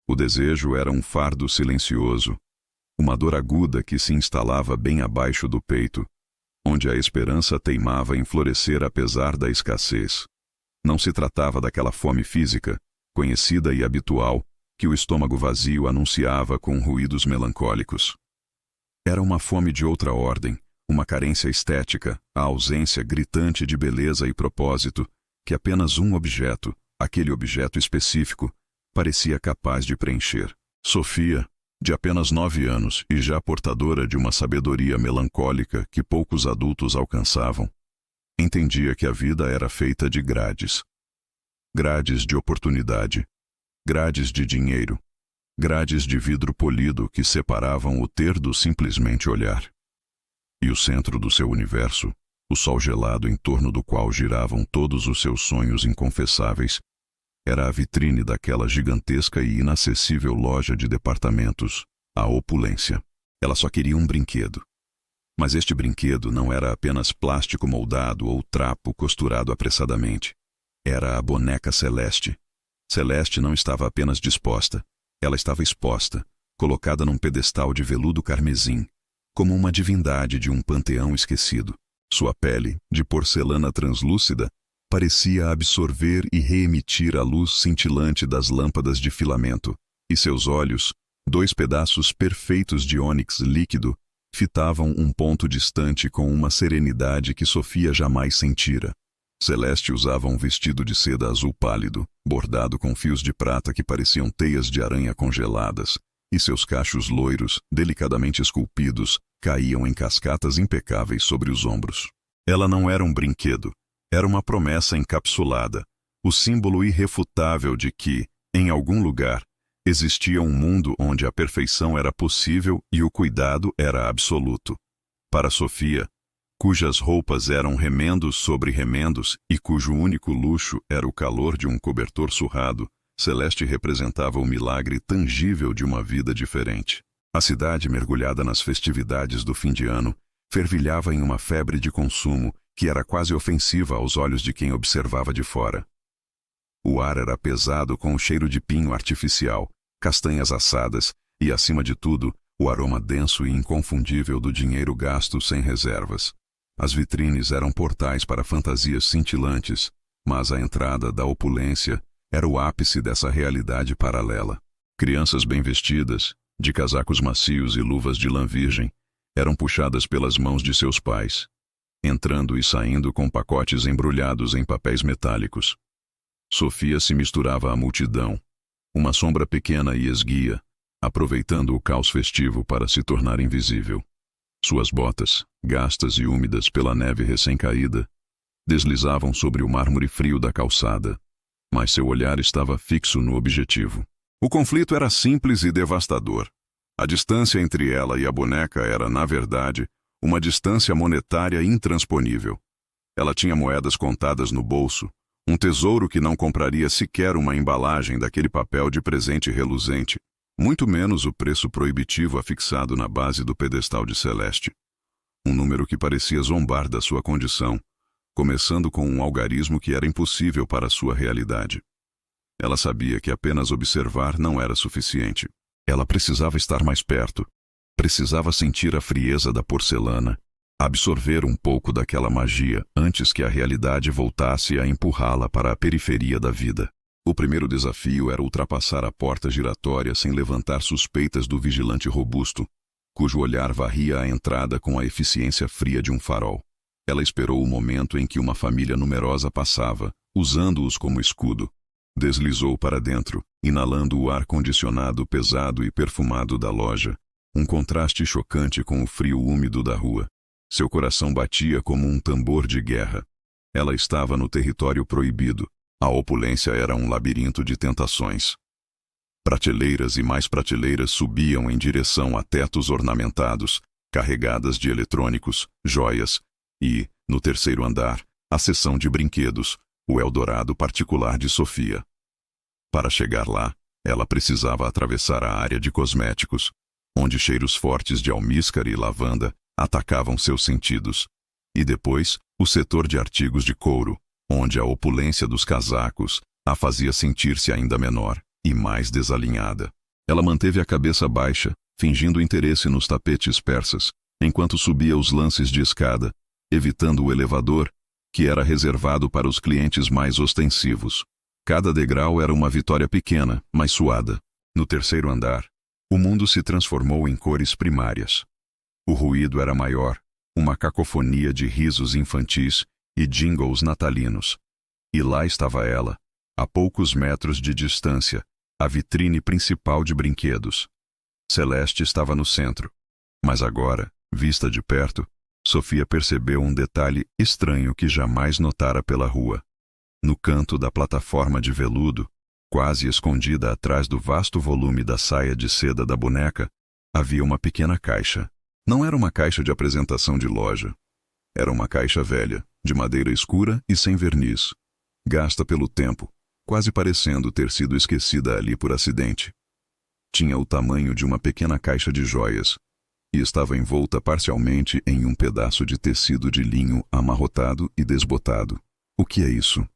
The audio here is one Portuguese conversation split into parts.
O desejo era um fardo silencioso, uma dor aguda que se instalava bem abaixo do peito, onde a esperança teimava em florescer apesar da escassez. Não se tratava daquela fome física, conhecida e habitual, que o estômago vazio anunciava com ruídos melancólicos. Era uma fome de outra ordem, uma carência estética, a ausência gritante de beleza e propósito, que apenas um objeto, aquele objeto específico, parecia capaz de preencher. Sofia, de apenas 9 anos e já portadora de uma sabedoria melancólica que poucos adultos alcançavam, entendia que a vida era feita de grades. Grades de oportunidade, grades de dinheiro, grades de vidro polido que separavam o ter do simplesmente olhar. E o centro do seu universo, o sol gelado em torno do qual giravam todos os seus sonhos inconfessáveis, era a vitrine daquela gigantesca e inacessível loja de departamentos, a opulência. Ela só queria um brinquedo. Mas este brinquedo não era apenas plástico moldado ou trapo costurado apressadamente. Era a boneca Celeste. Celeste não estava apenas disposta, ela estava exposta, colocada num pedestal de veludo carmesim, como uma divindade de um panteão esquecido. Sua pele, de porcelana translúcida, parecia absorver e reemitir a luz cintilante das lâmpadas de filamento, e seus olhos, 2 pedaços perfeitos de ônix líquido, fitavam um ponto distante com uma serenidade que Sofia jamais sentira. Celeste usava um vestido de seda azul pálido, bordado com fios de prata que pareciam teias de aranha congeladas, e seus cachos loiros, delicadamente esculpidos, caíam em cascatas impecáveis sobre os ombros. Ela não era um brinquedo, era uma promessa encapsulada, o símbolo irrefutável de que, em algum lugar, existia um mundo onde a perfeição era possível e o cuidado era absoluto. Para Sofia, cujas roupas eram remendos sobre remendos e cujo único luxo era o calor de um cobertor surrado, Celeste representava o milagre tangível de uma vida diferente. A cidade, mergulhada nas festividades do fim de ano, fervilhava em uma febre de consumo que era quase ofensiva aos olhos de quem observava de fora. O ar era pesado com o cheiro de pinho artificial, castanhas assadas e, acima de tudo, o aroma denso e inconfundível do dinheiro gasto sem reservas. As vitrines eram portais para fantasias cintilantes, mas a entrada da opulência era o ápice dessa realidade paralela. Crianças bem vestidas, de casacos macios e luvas de lã virgem, eram puxadas pelas mãos de seus pais, entrando e saindo com pacotes embrulhados em papéis metálicos. Sofia se misturava à multidão, uma sombra pequena e esguia, aproveitando o caos festivo para se tornar invisível. Suas botas, gastas e úmidas pela neve recém-caída, deslizavam sobre o mármore frio da calçada, mas seu olhar estava fixo no objetivo. O conflito era simples e devastador. A distância entre ela e a boneca era, na verdade, uma distância monetária intransponível. Ela tinha moedas contadas no bolso, um tesouro que não compraria sequer uma embalagem daquele papel de presente reluzente, muito menos o preço proibitivo afixado na base do pedestal de Celeste. Um número que parecia zombar da sua condição, começando com um algarismo que era impossível para a sua realidade. Ela sabia que apenas observar não era suficiente. Ela precisava estar mais perto, precisava sentir a frieza da porcelana, absorver um pouco daquela magia antes que a realidade voltasse a empurrá-la para a periferia da vida. O primeiro desafio era ultrapassar a porta giratória sem levantar suspeitas do vigilante robusto, cujo olhar varria a entrada com a eficiência fria de um farol. Ela esperou o momento em que uma família numerosa passava, usando-os como escudo. Deslizou para dentro, inalando o ar-condicionado pesado e perfumado da loja, um contraste chocante com o frio úmido da rua. Seu coração batia como um tambor de guerra. Ela estava no território proibido. A opulência era um labirinto de tentações. Prateleiras e mais prateleiras subiam em direção a tetos ornamentados, carregadas de eletrônicos, joias e, no terceiro andar, a seção de brinquedos, o Eldorado particular de Sofia. Para chegar lá, ela precisava atravessar a área de cosméticos, onde cheiros fortes de almíscar e lavanda atacavam seus sentidos, e depois o setor de artigos de couro, onde a opulência dos casacos a fazia sentir-se ainda menor e mais desalinhada. Ela manteve a cabeça baixa, fingindo interesse nos tapetes persas, enquanto subia os lances de escada, evitando o elevador, que era reservado para os clientes mais ostensivos. Cada degrau era uma vitória pequena, mas suada. No terceiro andar, o mundo se transformou em cores primárias. O ruído era maior, uma cacofonia de risos infantis e jingles natalinos. E lá estava ela, a poucos metros de distância, a vitrine principal de brinquedos. Celeste estava no centro, mas agora, vista de perto, Sofia percebeu um detalhe estranho que jamais notara pela rua. No canto da plataforma de veludo, quase escondida atrás do vasto volume da saia de seda da boneca, havia uma pequena caixa. Não era uma caixa de apresentação de loja. Era uma caixa velha, de madeira escura e sem verniz, gasta pelo tempo, quase parecendo ter sido esquecida ali por acidente. Tinha o tamanho de uma pequena caixa de joias, e estava envolta parcialmente em um pedaço de tecido de linho amarrotado e desbotado. O que é isso?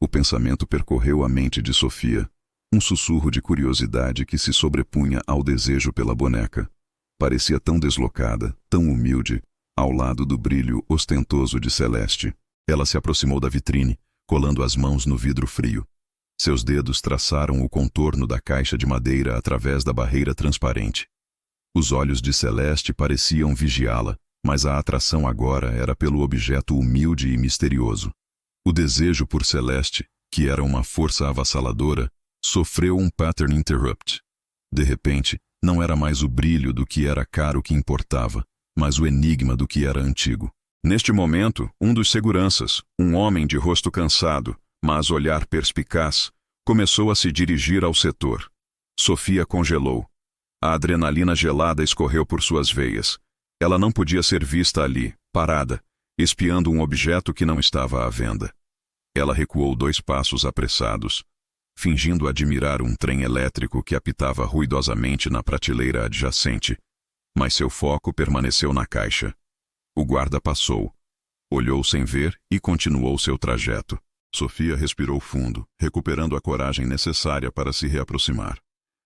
O pensamento percorreu a mente de Sofia, um sussurro de curiosidade que se sobrepunha ao desejo pela boneca. Parecia tão deslocada, tão humilde, ao lado do brilho ostentoso de Celeste. Ela se aproximou da vitrine, colando as mãos no vidro frio. Seus dedos traçaram o contorno da caixa de madeira através da barreira transparente. Os olhos de Celeste pareciam vigiá-la, mas a atração agora era pelo objeto humilde e misterioso. O desejo por Celeste, que era uma força avassaladora, sofreu um pattern interrupt. De repente, não era mais o brilho do que era caro que importava, mas o enigma do que era antigo. Neste momento, um dos seguranças, um homem de rosto cansado, mas olhar perspicaz, começou a se dirigir ao setor. Sofia congelou. A adrenalina gelada escorreu por suas veias. Ela não podia ser vista ali, parada, espiando um objeto que não estava à venda. Ela recuou 2 passos apressados, fingindo admirar um trem elétrico que apitava ruidosamente na prateleira adjacente, mas seu foco permaneceu na caixa. O guarda passou, olhou sem ver e continuou seu trajeto. Sofia respirou fundo, recuperando a coragem necessária para se reaproximar.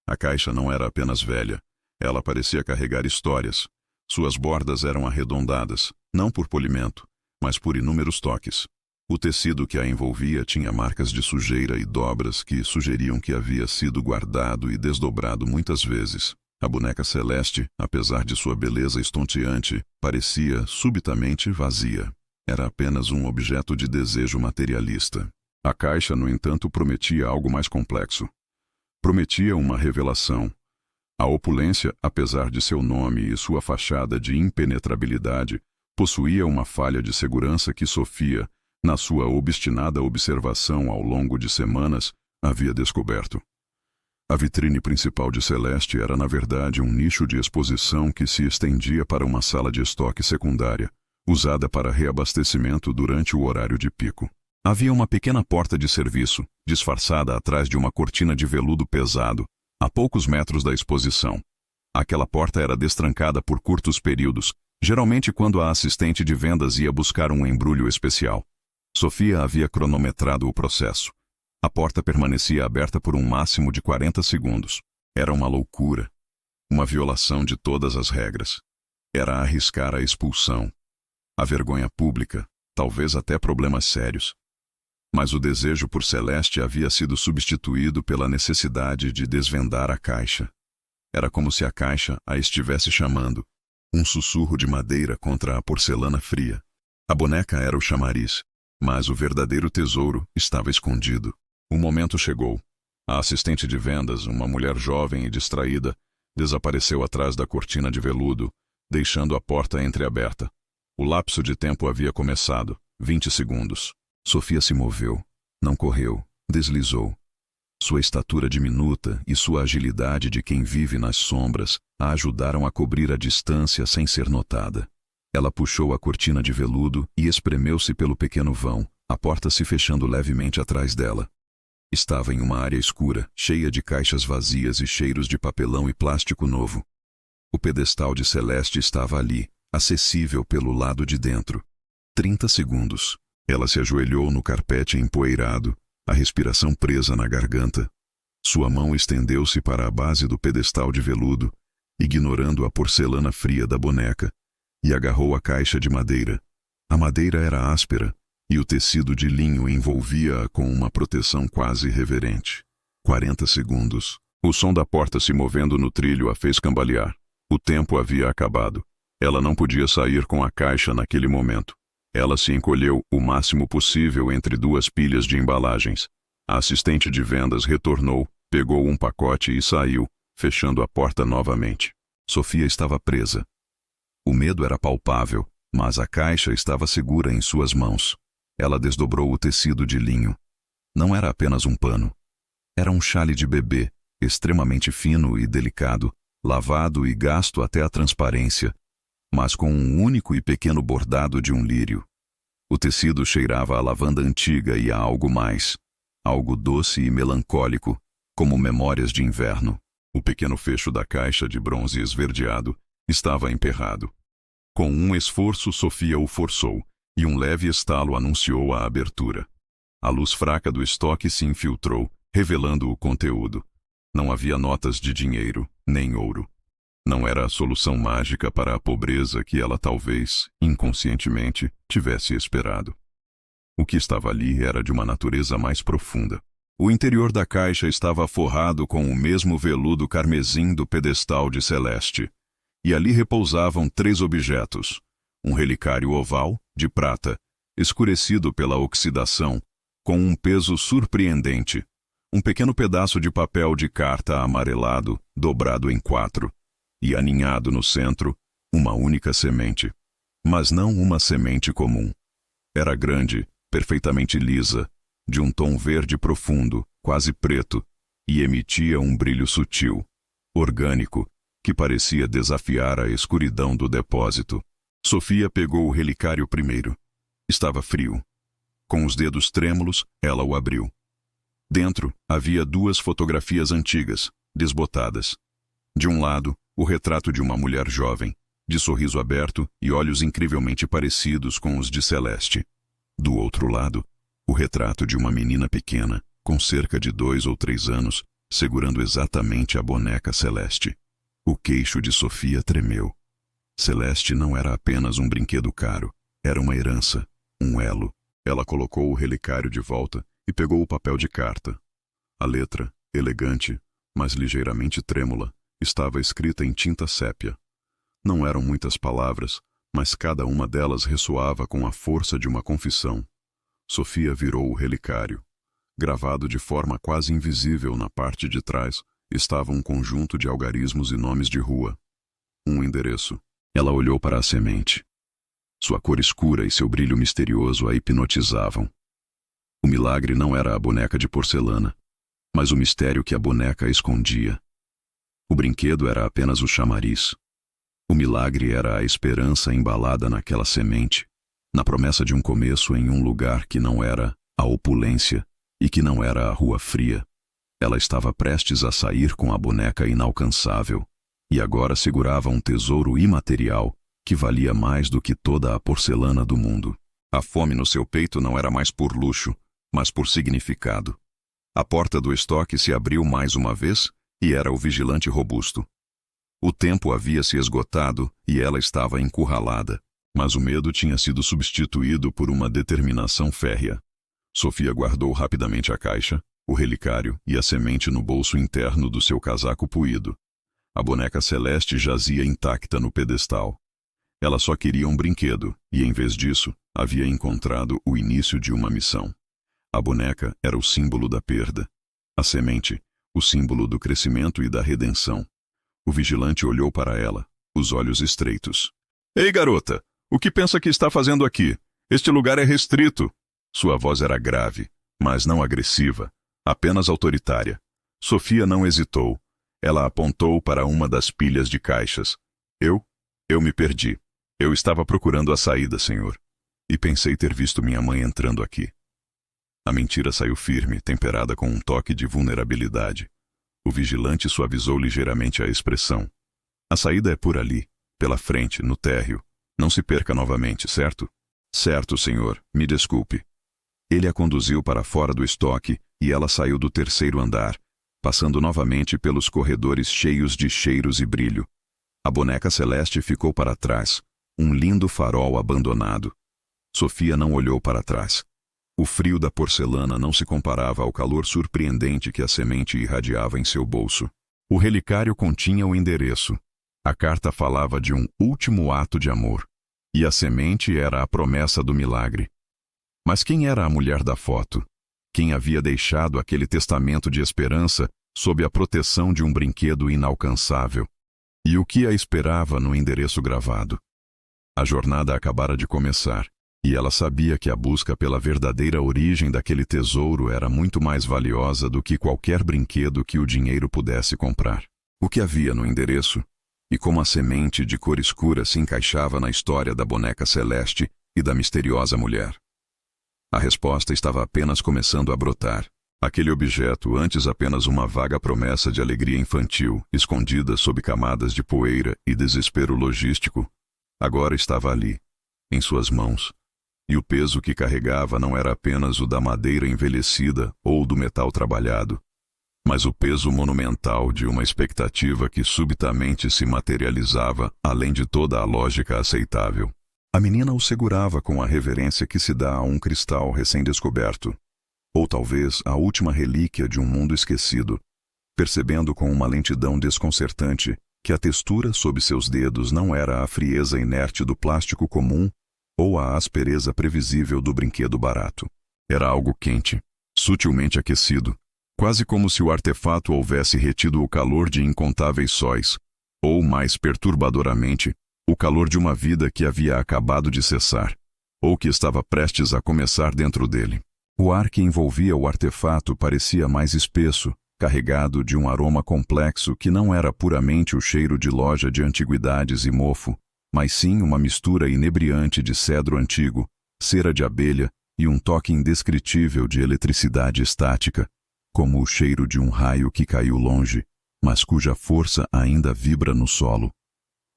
A caixa não era apenas velha, ela parecia carregar histórias. Suas bordas eram arredondadas, não por polimento, mas por inúmeros toques. O tecido que a envolvia tinha marcas de sujeira e dobras que sugeriam que havia sido guardado e desdobrado muitas vezes. A boneca Celeste, apesar de sua beleza estonteante, parecia subitamente vazia. Era apenas um objeto de desejo materialista. A caixa, no entanto, prometia algo mais complexo. Prometia uma revelação. A opulência, apesar de seu nome e sua fachada de impenetrabilidade, possuía uma falha de segurança que Sofia, na sua obstinada observação ao longo de semanas, havia descoberto. A vitrine principal de Celeste era, na verdade, um nicho de exposição que se estendia para uma sala de estoque secundária, usada para reabastecimento durante o horário de pico. Havia uma pequena porta de serviço, disfarçada atrás de uma cortina de veludo pesado, a poucos metros da exposição. Aquela porta era destrancada por curtos períodos, geralmente quando a assistente de vendas ia buscar um embrulho especial. Sofia havia cronometrado o processo. A porta permanecia aberta por um máximo de 40 segundos. Era uma loucura. Uma violação de todas as regras. Era arriscar a expulsão. A vergonha pública, talvez até problemas sérios. Mas o desejo por Celeste havia sido substituído pela necessidade de desvendar a caixa. Era como se a caixa a estivesse chamando. Um sussurro de madeira contra a porcelana fria. A boneca era o chamariz, mas o verdadeiro tesouro estava escondido. O momento chegou. A assistente de vendas, uma mulher jovem e distraída, desapareceu atrás da cortina de veludo, deixando a porta entreaberta. O lapso de tempo havia começado, 20 segundos. Sofia se moveu, não correu, deslizou. Sua estatura diminuta e sua agilidade de quem vive nas sombras a ajudaram a cobrir a distância sem ser notada. Ela puxou a cortina de veludo e espremeu-se pelo pequeno vão, a porta se fechando levemente atrás dela. Estava em uma área escura, cheia de caixas vazias e cheiros de papelão e plástico novo. O pedestal de Celeste estava ali, acessível pelo lado de dentro. 30 segundos. Ela se ajoelhou no carpete empoeirado, a respiração presa na garganta. Sua mão estendeu-se para a base do pedestal de veludo, ignorando a porcelana fria da boneca, e agarrou a caixa de madeira. A madeira era áspera, e o tecido de linho envolvia-a com uma proteção quase reverente. 40 segundos. O som da porta se movendo no trilho a fez cambalear. O tempo havia acabado. Ela não podia sair com a caixa naquele momento. Ela se encolheu o máximo possível entre duas pilhas de embalagens. A assistente de vendas retornou, pegou um pacote e saiu, fechando a porta novamente. Sofia estava presa. O medo era palpável, mas a caixa estava segura em suas mãos. Ela desdobrou o tecido de linho. Não era apenas um pano. Era um xale de bebê, extremamente fino e delicado, lavado e gasto até a transparência, mas com um único e pequeno bordado de um lírio. O tecido cheirava a lavanda antiga e a algo mais, algo doce e melancólico, como memórias de inverno. O pequeno fecho da caixa de bronze esverdeado estava emperrado. Com um esforço, Sofia o forçou, e um leve estalo anunciou a abertura. A luz fraca do estoque se infiltrou, revelando o conteúdo. Não havia notas de dinheiro, nem ouro. Não era a solução mágica para a pobreza que ela talvez, inconscientemente, tivesse esperado. O que estava ali era de uma natureza mais profunda. O interior da caixa estava forrado com o mesmo veludo carmesim do pedestal de Celeste, e ali repousavam 3 objetos: um relicário oval, de prata, escurecido pela oxidação, com um peso surpreendente, um pequeno pedaço de papel de carta amarelado, dobrado em 4, e aninhado no centro, uma única semente. Mas não uma semente comum. Era grande, perfeitamente lisa, de um tom verde profundo, quase preto, e emitia um brilho sutil, orgânico, que parecia desafiar a escuridão do depósito. Sofia pegou o relicário primeiro. Estava frio. Com os dedos trêmulos, ela o abriu. Dentro havia 2 fotografias antigas, desbotadas. De um lado, o retrato de uma mulher jovem, de sorriso aberto e olhos incrivelmente parecidos com os de Celeste. Do outro lado, o retrato de uma menina pequena, com cerca de 2 ou 3 anos, segurando exatamente a boneca Celeste. O queixo de Sofia tremeu. Celeste não era apenas um brinquedo caro, era uma herança, um elo. Ela colocou o relicário de volta e pegou o papel de carta. A letra, elegante, mas ligeiramente trêmula, estava escrita em tinta sépia. Não eram muitas palavras, mas cada uma delas ressoava com a força de uma confissão. Sofia virou o relicário. Gravado de forma quase invisível na parte de trás, estava um conjunto de algarismos e nomes de rua. Um endereço. Ela olhou para a semente. Sua cor escura e seu brilho misterioso a hipnotizavam. O milagre não era a boneca de porcelana, mas o mistério que a boneca escondia. O brinquedo era apenas o chamariz. O milagre era a esperança embalada naquela semente, na promessa de um começo em um lugar que não era a opulência e que não era a rua fria. Ela estava prestes a sair com a boneca inalcançável, e agora segurava um tesouro imaterial que valia mais do que toda a porcelana do mundo. A fome no seu peito não era mais por luxo, mas por significado. A porta do estoque se abriu mais uma vez e era o vigilante robusto. O tempo havia se esgotado e ela estava encurralada, mas o medo tinha sido substituído por uma determinação férrea. Sofia guardou rapidamente a caixa, o relicário e a semente no bolso interno do seu casaco puído. A boneca Celeste jazia intacta no pedestal. Ela só queria um brinquedo e, em vez disso, havia encontrado o início de uma missão. A boneca era o símbolo da perda. A semente, o símbolo do crescimento e da redenção. O vigilante olhou para ela, os olhos estreitos. "Ei, garota! O que pensa que está fazendo aqui? Este lugar é restrito." Sua voz era grave, mas não agressiva, apenas autoritária. Sofia não hesitou. Ela apontou para uma das pilhas de caixas. Eu me perdi. Eu estava procurando a saída, senhor. E pensei ter visto minha mãe entrando aqui." A mentira saiu firme, temperada com um toque de vulnerabilidade. O vigilante suavizou ligeiramente a expressão. "A saída é por ali, pela frente, no térreo. Não se perca novamente, certo?" "Certo, senhor. Me desculpe." Ele a conduziu para fora do estoque e ela saiu do 3º andar, passando novamente pelos corredores cheios de cheiros e brilho. A boneca celeste ficou para trás, um lindo farol abandonado. Sofia não olhou para trás. O frio da porcelana não se comparava ao calor surpreendente que a semente irradiava em seu bolso. O relicário continha o endereço. A carta falava de um último ato de amor. E a semente era a promessa do milagre. Mas quem era a mulher da foto? Quem havia deixado aquele testamento de esperança sob a proteção de um brinquedo inalcançável? E o que a esperava no endereço gravado? A jornada acabara de começar, e ela sabia que a busca pela verdadeira origem daquele tesouro era muito mais valiosa do que qualquer brinquedo que o dinheiro pudesse comprar. O que havia no endereço? E como a semente de cor escura se encaixava na história da boneca celeste e da misteriosa mulher? A resposta estava apenas começando a brotar. Aquele objeto, antes apenas uma vaga promessa de alegria infantil, escondida sob camadas de poeira e desespero logístico, agora estava ali, em suas mãos. E o peso que carregava não era apenas o da madeira envelhecida ou do metal trabalhado, mas o peso monumental de uma expectativa que subitamente se materializava além de toda a lógica aceitável. A menina o segurava com a reverência que se dá a um cristal recém-descoberto, ou talvez a última relíquia de um mundo esquecido, percebendo com uma lentidão desconcertante que a textura sob seus dedos não era a frieza inerte do plástico comum ou a aspereza previsível do brinquedo barato. Era algo quente, sutilmente aquecido, quase como se o artefato houvesse retido o calor de incontáveis sóis, ou, mais perturbadoramente, o calor de uma vida que havia acabado de cessar, ou que estava prestes a começar dentro dele. O ar que envolvia o artefato parecia mais espesso, carregado de um aroma complexo que não era puramente o cheiro de loja de antiguidades e mofo, mas sim uma mistura inebriante de cedro antigo, cera de abelha e um toque indescritível de eletricidade estática, como o cheiro de um raio que caiu longe, mas cuja força ainda vibra no solo.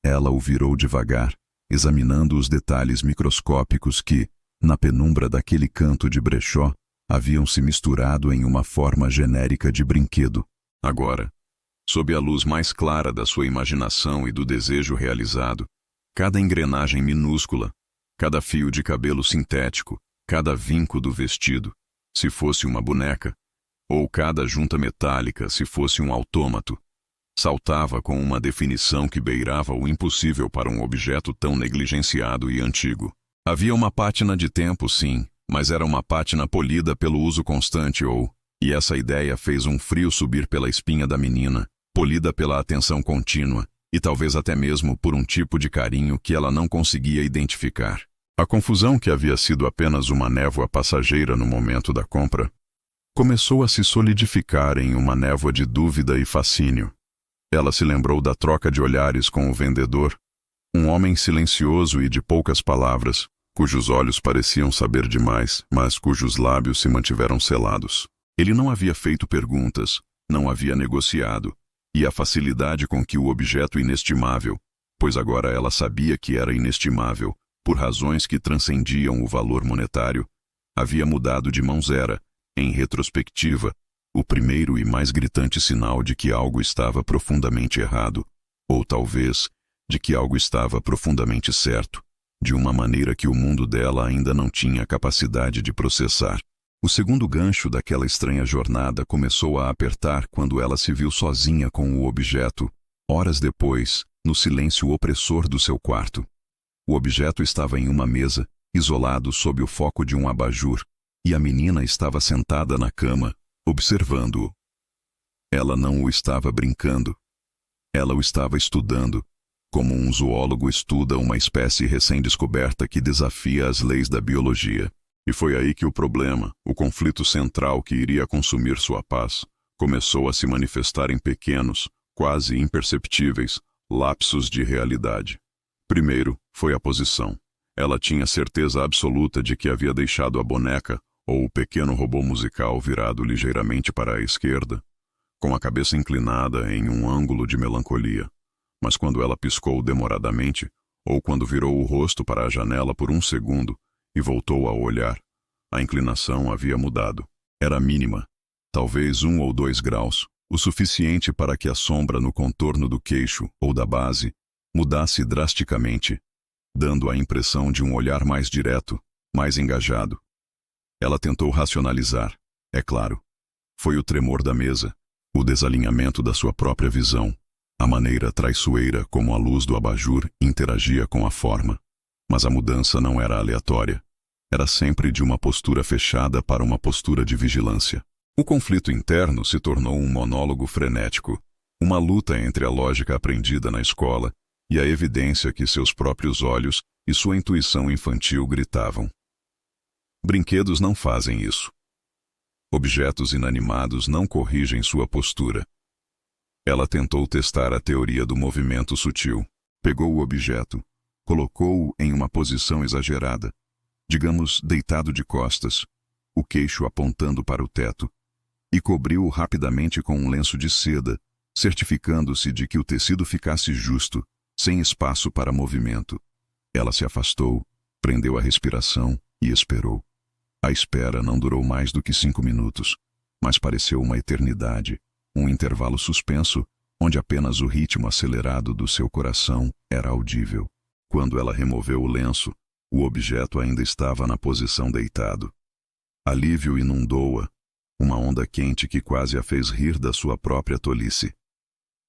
Ela o virou devagar, examinando os detalhes microscópicos que, na penumbra daquele canto de brechó, haviam se misturado em uma forma genérica de brinquedo. Agora, sob a luz mais clara da sua imaginação e do desejo realizado, cada engrenagem minúscula, cada fio de cabelo sintético, cada vinco do vestido, se fosse uma boneca, ou cada junta metálica, se fosse um autômato, saltava com uma definição que beirava o impossível para um objeto tão negligenciado e antigo. Havia uma pátina de tempo, sim, mas era uma pátina polida pelo uso constante e essa ideia fez um frio subir pela espinha da menina, polida pela atenção contínua, e talvez até mesmo por um tipo de carinho que ela não conseguia identificar. A confusão, que havia sido apenas uma névoa passageira no momento da compra, começou a se solidificar em uma névoa de dúvida e fascínio. Ela se lembrou da troca de olhares com o vendedor, um homem silencioso e de poucas palavras, cujos olhos pareciam saber demais, mas cujos lábios se mantiveram selados. Ele não havia feito perguntas, não havia negociado, e a facilidade com que o objeto inestimável, pois agora ela sabia que era inestimável, por razões que transcendiam o valor monetário, havia mudado de mãos era, em retrospectiva, o primeiro e mais gritante sinal de que algo estava profundamente errado, ou talvez, de que algo estava profundamente certo, de uma maneira que o mundo dela ainda não tinha capacidade de processar. O segundo gancho daquela estranha jornada começou a apertar quando ela se viu sozinha com o objeto, horas depois, no silêncio opressor do seu quarto. O objeto estava em uma mesa, isolado sob o foco de um abajur, e a menina estava sentada na cama, observando-o. Ela não o estava brincando. Ela o estava estudando, como um zoólogo estuda uma espécie recém-descoberta que desafia as leis da biologia. E foi aí que o problema, o conflito central que iria consumir sua paz, começou a se manifestar em pequenos, quase imperceptíveis, lapsos de realidade. Primeiro, foi a posição. Ela tinha certeza absoluta de que havia deixado a boneca, ou o pequeno robô musical virado ligeiramente para a esquerda, com a cabeça inclinada em um ângulo de melancolia. Mas quando ela piscou demoradamente, ou quando virou o rosto para a janela por um segundo e voltou a olhar, a inclinação havia mudado. Era mínima, talvez 1 ou 2 graus, o suficiente para que a sombra no contorno do queixo ou da base mudasse drasticamente, dando a impressão de um olhar mais direto, mais engajado. Ela tentou racionalizar, é claro. Foi o tremor da mesa, o desalinhamento da sua própria visão, a maneira traiçoeira como a luz do abajur interagia com a forma. Mas a mudança não era aleatória. Era sempre de uma postura fechada para uma postura de vigilância. O conflito interno se tornou um monólogo frenético, uma luta entre a lógica aprendida na escola e a evidência que seus próprios olhos e sua intuição infantil gritavam. Brinquedos não fazem isso. Objetos inanimados não corrigem sua postura. Ela tentou testar a teoria do movimento sutil. Pegou o objeto, colocou-o em uma posição exagerada, digamos deitado de costas, o queixo apontando para o teto, e cobriu-o rapidamente com um lenço de seda, certificando-se de que o tecido ficasse justo, sem espaço para movimento. Ela se afastou, prendeu a respiração e esperou. A espera não durou mais do que 5 minutos, mas pareceu uma eternidade, um intervalo suspenso, onde apenas o ritmo acelerado do seu coração era audível. Quando ela removeu o lenço, o objeto ainda estava na posição deitado. Alívio inundou-a, uma onda quente que quase a fez rir da sua própria tolice.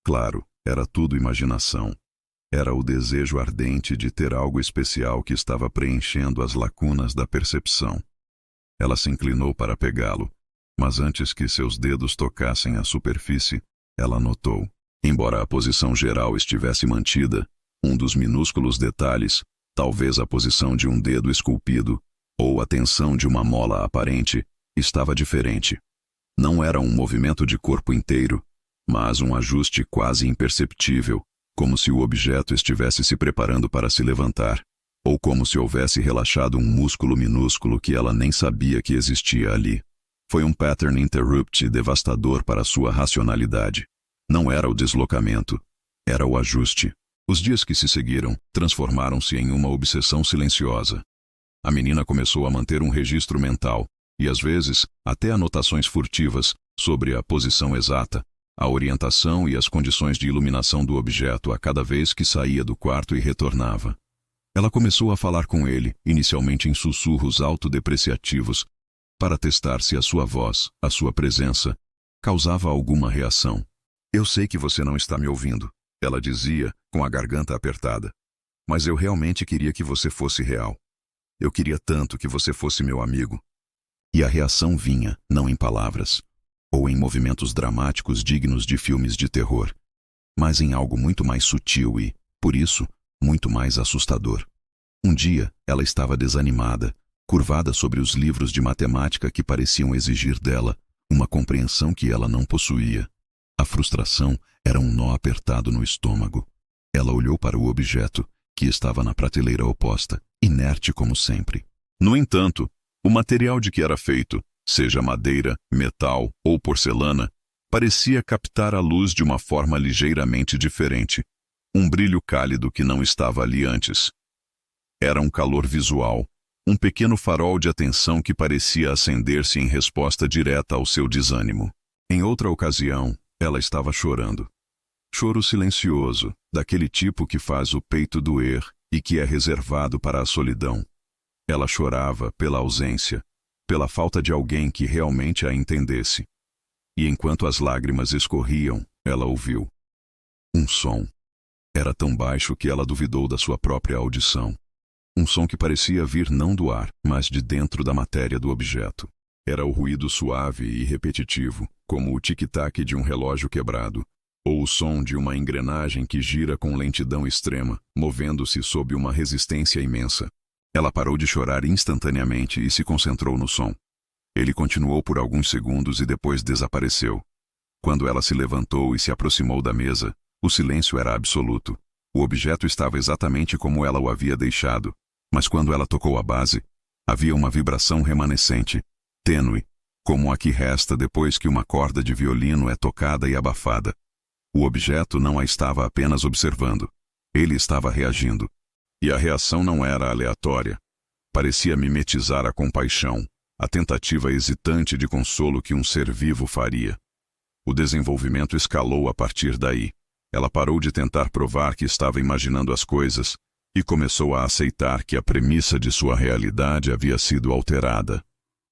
Claro, era tudo imaginação. Era o desejo ardente de ter algo especial que estava preenchendo as lacunas da percepção. Ela se inclinou para pegá-lo, mas antes que seus dedos tocassem a superfície, ela notou, embora a posição geral estivesse mantida, um dos minúsculos detalhes, talvez a posição de um dedo esculpido, ou a tensão de uma mola aparente, estava diferente. Não era um movimento de corpo inteiro, mas um ajuste quase imperceptível, como se o objeto estivesse se preparando para se levantar, ou como se houvesse relaxado um músculo minúsculo que ela nem sabia que existia ali. Foi um pattern interrupt devastador para sua racionalidade. Não era o deslocamento, era o ajuste. Os dias que se seguiram transformaram-se em uma obsessão silenciosa. A menina começou a manter um registro mental, e às vezes até anotações furtivas sobre a posição exata, a orientação e as condições de iluminação do objeto a cada vez que saía do quarto e retornava. Ela começou a falar com ele, inicialmente em sussurros autodepreciativos, para testar se a sua voz, a sua presença, causava alguma reação. "Eu sei que você não está me ouvindo", ela dizia, com a garganta apertada. "Mas eu realmente queria que você fosse real. Eu queria tanto que você fosse meu amigo." E a reação vinha, não em palavras, ou em movimentos dramáticos dignos de filmes de terror, mas em algo muito mais sutil e, por isso, muito mais assustador. Um dia, ela estava desanimada, curvada sobre os livros de matemática que pareciam exigir dela uma compreensão que ela não possuía. A frustração era um nó apertado no estômago. Ela olhou para o objeto, que estava na prateleira oposta, inerte como sempre. No entanto, o material de que era feito, seja madeira, metal ou porcelana, parecia captar a luz de uma forma ligeiramente diferente, um brilho cálido que não estava ali antes. Era um calor visual, um pequeno farol de atenção que parecia acender-se em resposta direta ao seu desânimo. Em outra ocasião, ela estava chorando. Choro silencioso, daquele tipo que faz o peito doer e que é reservado para a solidão. Ela chorava pela ausência, pela falta de alguém que realmente a entendesse. E enquanto as lágrimas escorriam, ela ouviu um som. Era tão baixo que ela duvidou da sua própria audição. Um som que parecia vir não do ar, mas de dentro da matéria do objeto. Era o ruído suave e repetitivo, como o tic-tac de um relógio quebrado, ou o som de uma engrenagem que gira com lentidão extrema, movendo-se sob uma resistência imensa. Ela parou de chorar instantaneamente e se concentrou no som. Ele continuou por alguns segundos e depois desapareceu. Quando ela se levantou e se aproximou da mesa, o silêncio era absoluto. O objeto estava exatamente como ela o havia deixado, mas quando ela tocou a base, havia uma vibração remanescente, tênue, como a que resta depois que uma corda de violino é tocada e abafada. O objeto não a estava apenas observando. Ele estava reagindo. E a reação não era aleatória. Parecia mimetizar a compaixão, a tentativa hesitante de consolo que um ser vivo faria. O desenvolvimento escalou a partir daí. Ela parou de tentar provar que estava imaginando as coisas e começou a aceitar que a premissa de sua realidade havia sido alterada.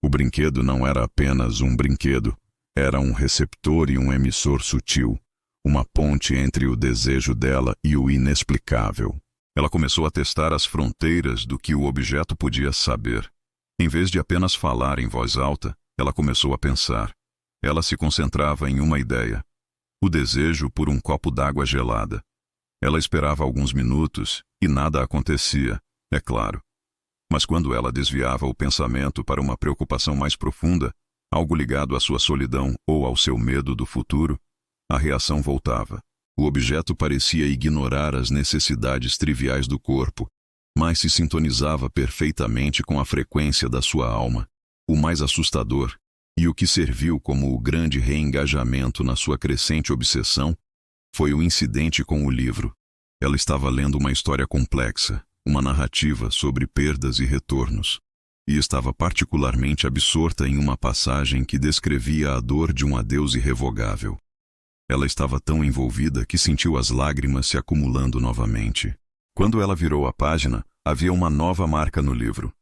O brinquedo não era apenas um brinquedo, era um receptor e um emissor sutil, uma ponte entre o desejo dela e o inexplicável. Ela começou a testar as fronteiras do que o objeto podia saber. Em vez de apenas falar em voz alta, ela começou a pensar. Ela se concentrava em uma ideia: o desejo por um copo d'água gelada. Ela esperava alguns minutos e nada acontecia, é claro. Mas quando ela desviava o pensamento para uma preocupação mais profunda, algo ligado à sua solidão ou ao seu medo do futuro, a reação voltava. O objeto parecia ignorar as necessidades triviais do corpo, mas se sintonizava perfeitamente com a frequência da sua alma. O mais assustador, e o que serviu como o grande reengajamento na sua crescente obsessão, foi o incidente com o livro. Ela estava lendo uma história complexa, uma narrativa sobre perdas e retornos, e estava particularmente absorta em uma passagem que descrevia a dor de um adeus irrevogável. Ela estava tão envolvida que sentiu as lágrimas se acumulando novamente. Quando ela virou a página, havia uma nova marca no livro.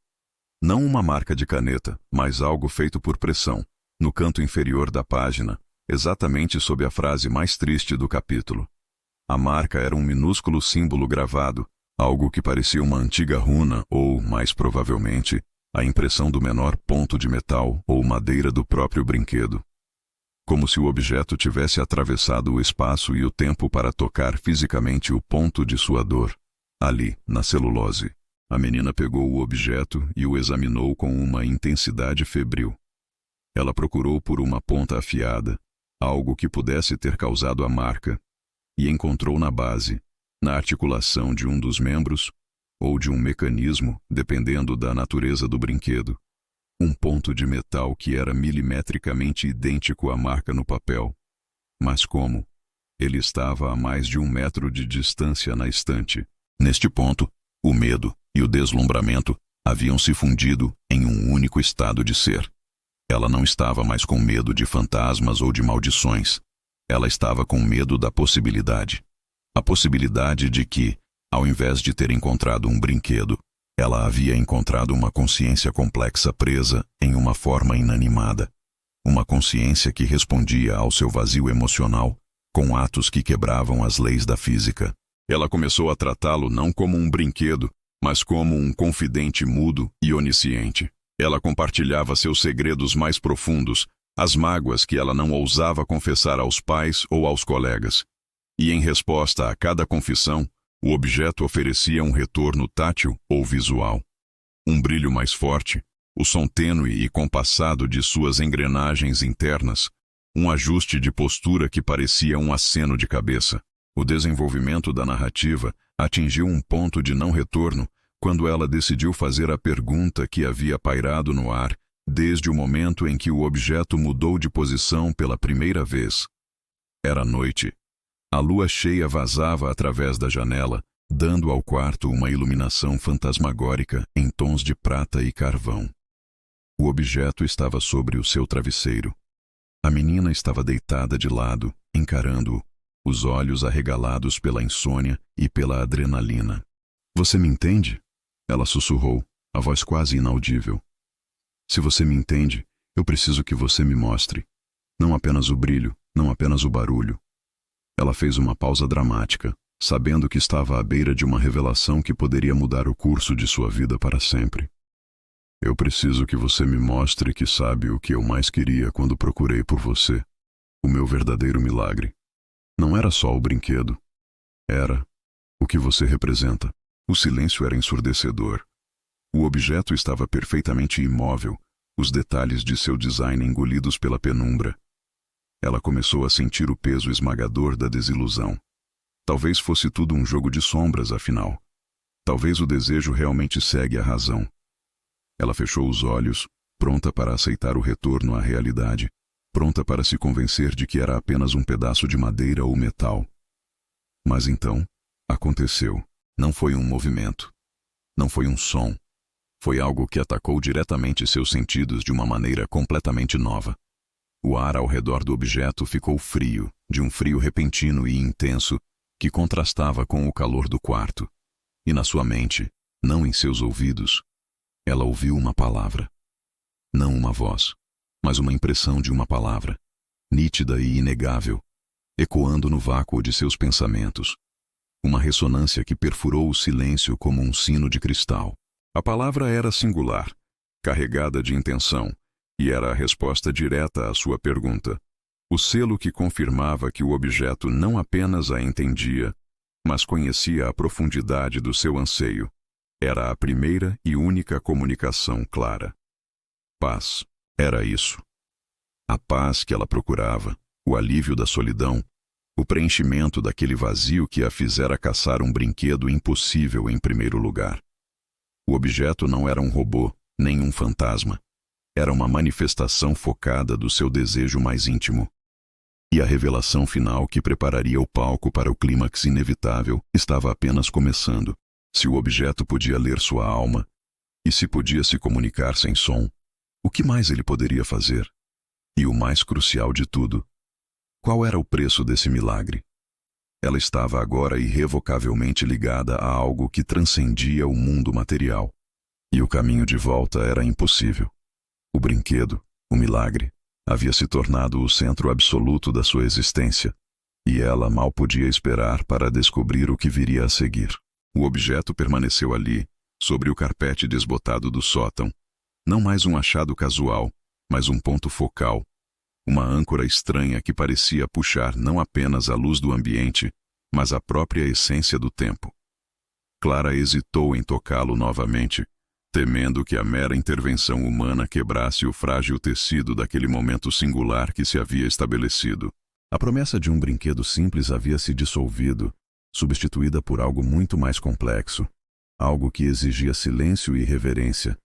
Não uma marca de caneta, mas algo feito por pressão, no canto inferior da página, exatamente sob a frase mais triste do capítulo. A marca era um minúsculo símbolo gravado, algo que parecia uma antiga runa ou, mais provavelmente, a impressão do menor ponto de metal ou madeira do próprio brinquedo. Como se o objeto tivesse atravessado o espaço e o tempo para tocar fisicamente o ponto de sua dor. Ali, na celulose, a menina pegou o objeto e o examinou com uma intensidade febril. Ela procurou por uma ponta afiada, algo que pudesse ter causado a marca, e encontrou na base, na articulação de um dos membros, ou de um mecanismo, dependendo da natureza do brinquedo, um ponto de metal que era milimetricamente idêntico à marca no papel. Mas como? Ele estava a mais de 1 metro de distância na estante. Neste ponto, o medo e o deslumbramento haviam se fundido em um único estado de ser. Ela não estava mais com medo de fantasmas ou de maldições. Ela estava com medo da possibilidade. A possibilidade de que, ao invés de ter encontrado um brinquedo, ela havia encontrado uma consciência complexa presa em uma forma inanimada. Uma consciência que respondia ao seu vazio emocional com atos que quebravam as leis da física. Ela começou a tratá-lo não como um brinquedo, mas como um confidente mudo e onisciente. Ela compartilhava seus segredos mais profundos, as mágoas que ela não ousava confessar aos pais ou aos colegas. E em resposta a cada confissão, o objeto oferecia um retorno tátil ou visual. Um brilho mais forte, o som tênue e compassado de suas engrenagens internas, um ajuste de postura que parecia um aceno de cabeça. O desenvolvimento da narrativa atingiu um ponto de não retorno quando ela decidiu fazer a pergunta que havia pairado no ar desde o momento em que o objeto mudou de posição pela primeira vez. Era noite. A lua cheia vazava através da janela, dando ao quarto uma iluminação fantasmagórica em tons de prata e carvão. O objeto estava sobre o seu travesseiro. A menina estava deitada de lado, encarando-o, os olhos arregalados pela insônia e pela adrenalina. "Você me entende?" Ela sussurrou, a voz quase inaudível. "Se você me entende, eu preciso que você me mostre. Não apenas o brilho, não apenas o barulho." Ela fez uma pausa dramática, sabendo que estava à beira de uma revelação que poderia mudar o curso de sua vida para sempre. "Eu preciso que você me mostre que sabe o que eu mais queria quando procurei por você. O meu verdadeiro milagre. Não era só o brinquedo. Era o que você representa." O silêncio era ensurdecedor. O objeto estava perfeitamente imóvel, os detalhes de seu design engolidos pela penumbra. Ela começou a sentir o peso esmagador da desilusão. Talvez fosse tudo um jogo de sombras, afinal. Talvez o desejo realmente segue a razão. Ela fechou os olhos, pronta para aceitar o retorno à realidade, pronta para se convencer de que era apenas um pedaço de madeira ou metal. Mas então, aconteceu. Não foi um movimento. Não foi um som. Foi algo que atacou diretamente seus sentidos de uma maneira completamente nova. O ar ao redor do objeto ficou frio, de um frio repentino e intenso, que contrastava com o calor do quarto. E na sua mente, não em seus ouvidos, ela ouviu uma palavra. Não uma voz, mas uma impressão de uma palavra, nítida e inegável, ecoando no vácuo de seus pensamentos. Uma ressonância que perfurou o silêncio como um sino de cristal. A palavra era singular, carregada de intenção, e era a resposta direta à sua pergunta. O selo que confirmava que o objeto não apenas a entendia, mas conhecia a profundidade do seu anseio. Era a primeira e única comunicação clara. Paz. Era isso. A paz que ela procurava, o alívio da solidão, o preenchimento daquele vazio que a fizera caçar um brinquedo impossível em primeiro lugar. O objeto não era um robô, nem um fantasma. Era uma manifestação focada do seu desejo mais íntimo. E a revelação final que prepararia o palco para o clímax inevitável estava apenas começando. Se o objeto podia ler sua alma, e se podia se comunicar sem som, o que mais ele poderia fazer? E o mais crucial de tudo, qual era o preço desse milagre? Ela estava agora irrevocavelmente ligada a algo que transcendia o mundo material. E o caminho de volta era impossível. O brinquedo, o milagre, havia se tornado o centro absoluto da sua existência, e ela mal podia esperar para descobrir o que viria a seguir. O objeto permaneceu ali, sobre o carpete desbotado do sótão, não mais um achado casual, mas um ponto focal, uma âncora estranha que parecia puxar não apenas a luz do ambiente, mas a própria essência do tempo. Clara hesitou em tocá-lo novamente, temendo que a mera intervenção humana quebrasse o frágil tecido daquele momento singular que se havia estabelecido. A promessa de um brinquedo simples havia se dissolvido, substituída por algo muito mais complexo, algo que exigia silêncio e reverência,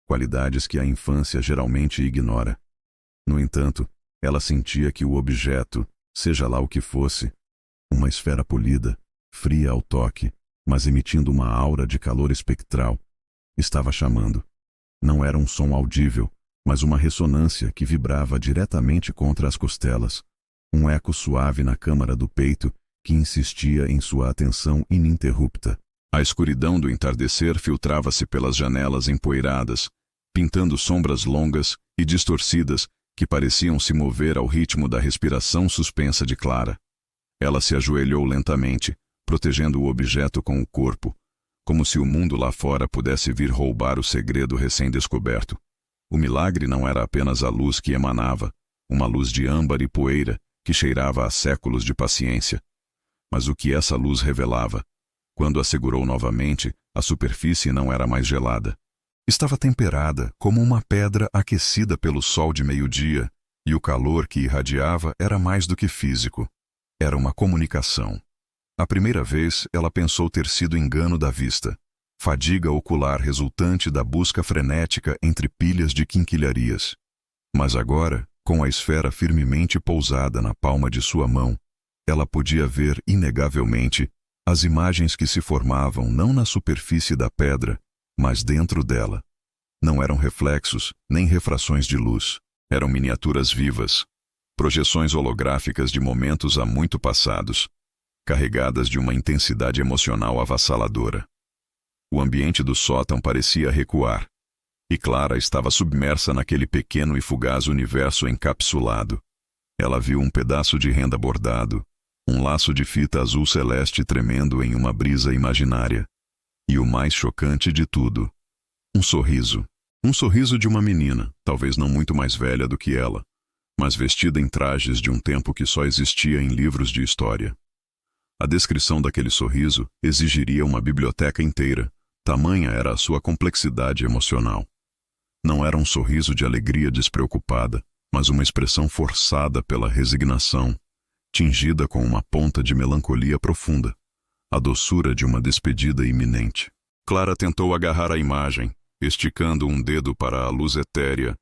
qualidades que a infância geralmente ignora. No entanto, ela sentia que o objeto, seja lá o que fosse, uma esfera polida, fria ao toque, mas emitindo uma aura de calor espectral, estava chamando. Não era um som audível, mas uma ressonância que vibrava diretamente contra as costelas, um eco suave na câmara do peito que insistia em sua atenção ininterrupta. A escuridão do entardecer filtrava-se pelas janelas empoeiradas, pintando sombras longas e distorcidas que pareciam se mover ao ritmo da respiração suspensa de Clara. Ela se ajoelhou lentamente, protegendo o objeto com o corpo, como se o mundo lá fora pudesse vir roubar o segredo recém-descoberto. O milagre não era apenas a luz que emanava, uma luz de âmbar e poeira que cheirava a séculos de paciência. Mas o que essa luz revelava? Quando a segurou novamente, a superfície não era mais gelada. Estava temperada como uma pedra aquecida pelo sol de meio-dia, e o calor que irradiava era mais do que físico. Era uma comunicação. A primeira vez, ela pensou ter sido engano da vista, fadiga ocular resultante da busca frenética entre pilhas de quinquilharias. Mas agora, com a esfera firmemente pousada na palma de sua mão, ela podia ver inegavelmente as imagens que se formavam não na superfície da pedra, mas dentro dela. Não eram reflexos, nem refrações de luz. Eram miniaturas vivas, projeções holográficas de momentos há muito passados, carregadas de uma intensidade emocional avassaladora. O ambiente do sótão parecia recuar, e Clara estava submersa naquele pequeno e fugaz universo encapsulado. Ela viu um pedaço de renda bordado, um laço de fita azul celeste tremendo em uma brisa imaginária. E o mais chocante de tudo, um sorriso. Um sorriso de uma menina, talvez não muito mais velha do que ela, mas vestida em trajes de um tempo que só existia em livros de história. A descrição daquele sorriso exigiria uma biblioteca inteira, tamanha era a sua complexidade emocional. Não era um sorriso de alegria despreocupada, mas uma expressão forçada pela resignação, tingida com uma ponta de melancolia profunda, a doçura de uma despedida iminente. Clara tentou agarrar a imagem, esticando um dedo para a luz etérea,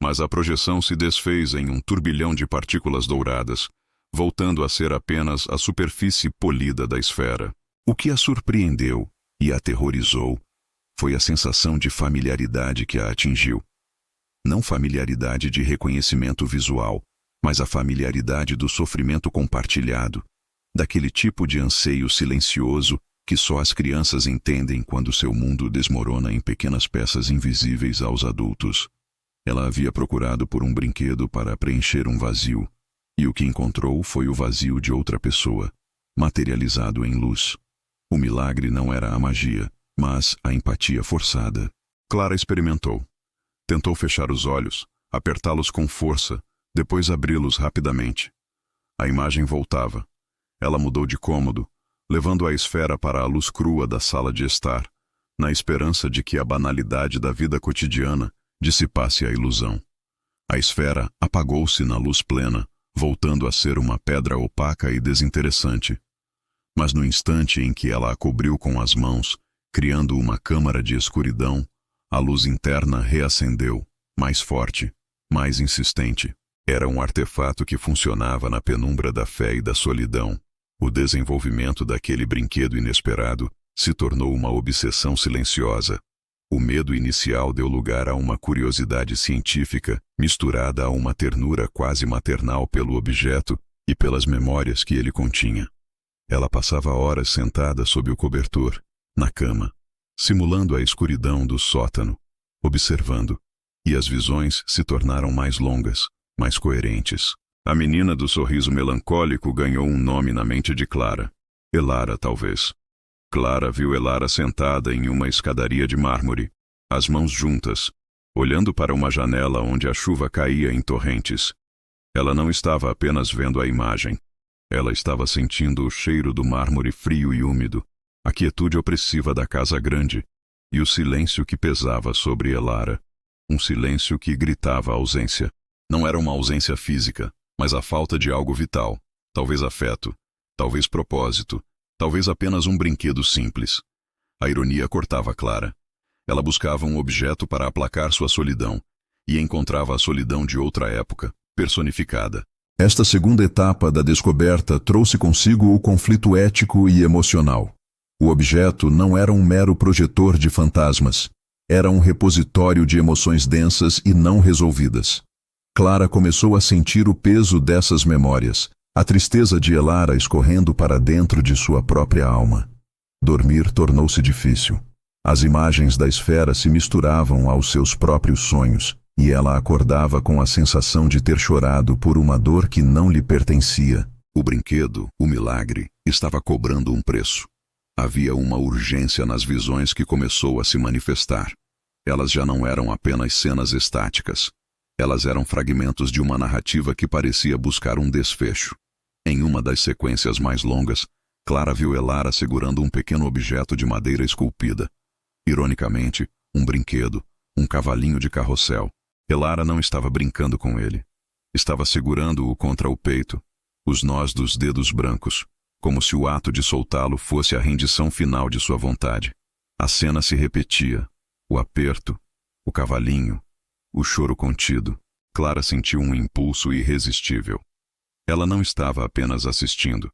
mas a projeção se desfez em um turbilhão de partículas douradas, voltando a ser apenas a superfície polida da esfera. O que a surpreendeu e aterrorizou foi a sensação de familiaridade que a atingiu. Não familiaridade de reconhecimento visual, mas a familiaridade do sofrimento compartilhado, daquele tipo de anseio silencioso que só as crianças entendem quando seu mundo desmorona em pequenas peças invisíveis aos adultos. Ela havia procurado por um brinquedo para preencher um vazio, e o que encontrou foi o vazio de outra pessoa, materializado em luz. O milagre não era a magia, mas a empatia forçada. Clara experimentou. Tentou fechar os olhos, apertá-los com força, depois abri-los rapidamente. A imagem voltava. Ela mudou de cômodo, levando a esfera para a luz crua da sala de estar, na esperança de que a banalidade da vida cotidiana dissipasse a ilusão. A esfera apagou-se na luz plena, voltando a ser uma pedra opaca e desinteressante. Mas no instante em que ela a cobriu com as mãos, criando uma câmara de escuridão, a luz interna reacendeu, mais forte, mais insistente. Era um artefato que funcionava na penumbra da fé e da solidão. O desenvolvimento daquele brinquedo inesperado se tornou uma obsessão silenciosa. O medo inicial deu lugar a uma curiosidade científica, misturada a uma ternura quase maternal pelo objeto e pelas memórias que ele continha. Ela passava horas sentada sob o cobertor, na cama, simulando a escuridão do sótano, observando, e as visões se tornaram mais longas, mais coerentes. A menina do sorriso melancólico ganhou um nome na mente de Clara. Elara, talvez. Clara viu Elara sentada em uma escadaria de mármore, as mãos juntas, olhando para uma janela onde a chuva caía em torrentes. Ela não estava apenas vendo a imagem. Ela estava sentindo o cheiro do mármore frio e úmido, a quietude opressiva da casa grande e o silêncio que pesava sobre Elara. Um silêncio que gritava ausência. Não era uma ausência física, mas a falta de algo vital. Talvez afeto, talvez propósito, talvez apenas um brinquedo simples. A ironia cortava Clara. Ela buscava um objeto para aplacar sua solidão, e encontrava a solidão de outra época, personificada. Esta segunda etapa da descoberta trouxe consigo o conflito ético e emocional. O objeto não era um mero projetor de fantasmas. Era um repositório de emoções densas e não resolvidas. Clara começou a sentir o peso dessas memórias, a tristeza de Elara escorrendo para dentro de sua própria alma. Dormir tornou-se difícil. As imagens da esfera se misturavam aos seus próprios sonhos, e ela acordava com a sensação de ter chorado por uma dor que não lhe pertencia. O brinquedo, o milagre, estava cobrando um preço. Havia uma urgência nas visões que começou a se manifestar. Elas já não eram apenas cenas estáticas. Elas eram fragmentos de uma narrativa que parecia buscar um desfecho. Em uma das sequências mais longas, Clara viu Elara segurando um pequeno objeto de madeira esculpida. Ironicamente, um brinquedo, um cavalinho de carrossel. Elara não estava brincando com ele. Estava segurando-o contra o peito, os nós dos dedos brancos, como se o ato de soltá-lo fosse a rendição final de sua vontade. A cena se repetia. O aperto, o cavalinho, o choro contido. Clara sentiu um impulso irresistível. Ela não estava apenas assistindo.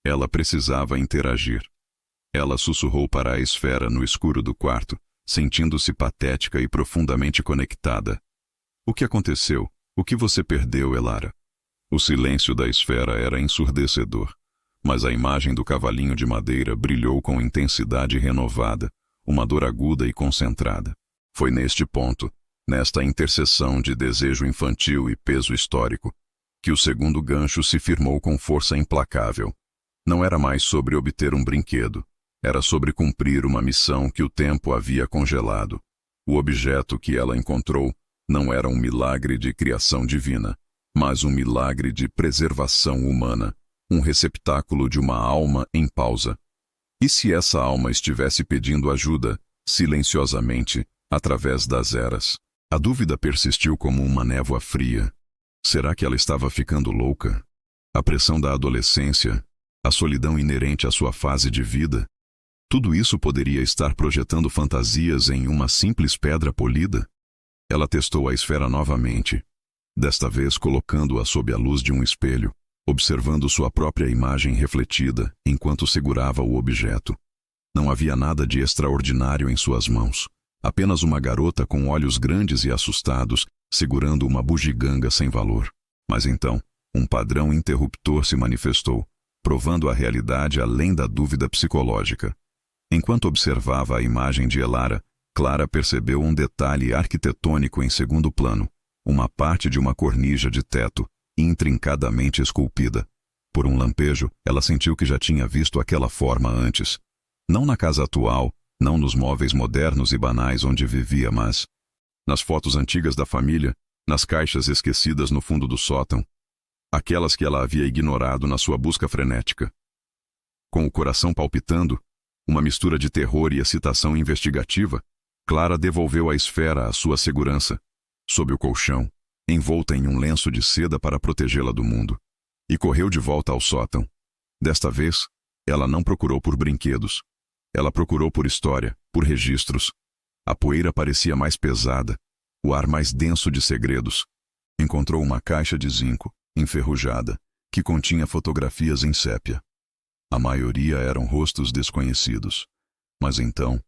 Ela precisava interagir. Ela sussurrou para a esfera no escuro do quarto, sentindo-se patética e profundamente conectada. O que aconteceu? O que você perdeu, Elara? O silêncio da esfera era ensurdecedor, mas a imagem do cavalinho de madeira brilhou com intensidade renovada, uma dor aguda e concentrada. Foi neste ponto, nesta interseção de desejo infantil e peso histórico, que o segundo gancho se firmou com força implacável. Não era mais sobre obter um brinquedo, era sobre cumprir uma missão que o tempo havia congelado. O objeto que ela encontrou não era um milagre de criação divina, mas um milagre de preservação humana, um receptáculo de uma alma em pausa. E se essa alma estivesse pedindo ajuda, silenciosamente, através das eras? A dúvida persistiu como uma névoa fria. Será que ela estava ficando louca? A pressão da adolescência, a solidão inerente à sua fase de vida, tudo isso poderia estar projetando fantasias em uma simples pedra polida? Ela testou a esfera novamente, desta vez colocando-a sob a luz de um espelho, observando sua própria imagem refletida enquanto segurava o objeto. Não havia nada de extraordinário em suas mãos, apenas uma garota com olhos grandes e assustados, segurando uma bugiganga sem valor. Mas então, um padrão interruptor se manifestou, provando a realidade além da dúvida psicológica. Enquanto observava a imagem de Elara, Clara percebeu um detalhe arquitetônico em segundo plano, uma parte de uma cornija de teto, intrincadamente esculpida. Por um lampejo, ela sentiu que já tinha visto aquela forma antes. Não na casa atual, não nos móveis modernos e banais onde vivia, mas nas fotos antigas da família, nas caixas esquecidas no fundo do sótão, aquelas que ela havia ignorado na sua busca frenética. Com o coração palpitando, uma mistura de terror e excitação investigativa, Clara devolveu a esfera à sua segurança, sob o colchão, envolta em um lenço de seda para protegê-la do mundo, e correu de volta ao sótão. Desta vez, ela não procurou por brinquedos. Ela procurou por história, por registros. A poeira parecia mais pesada, o ar mais denso de segredos. Encontrou uma caixa de zinco, enferrujada, que continha fotografias em sépia. A maioria eram rostos desconhecidos. Mas então,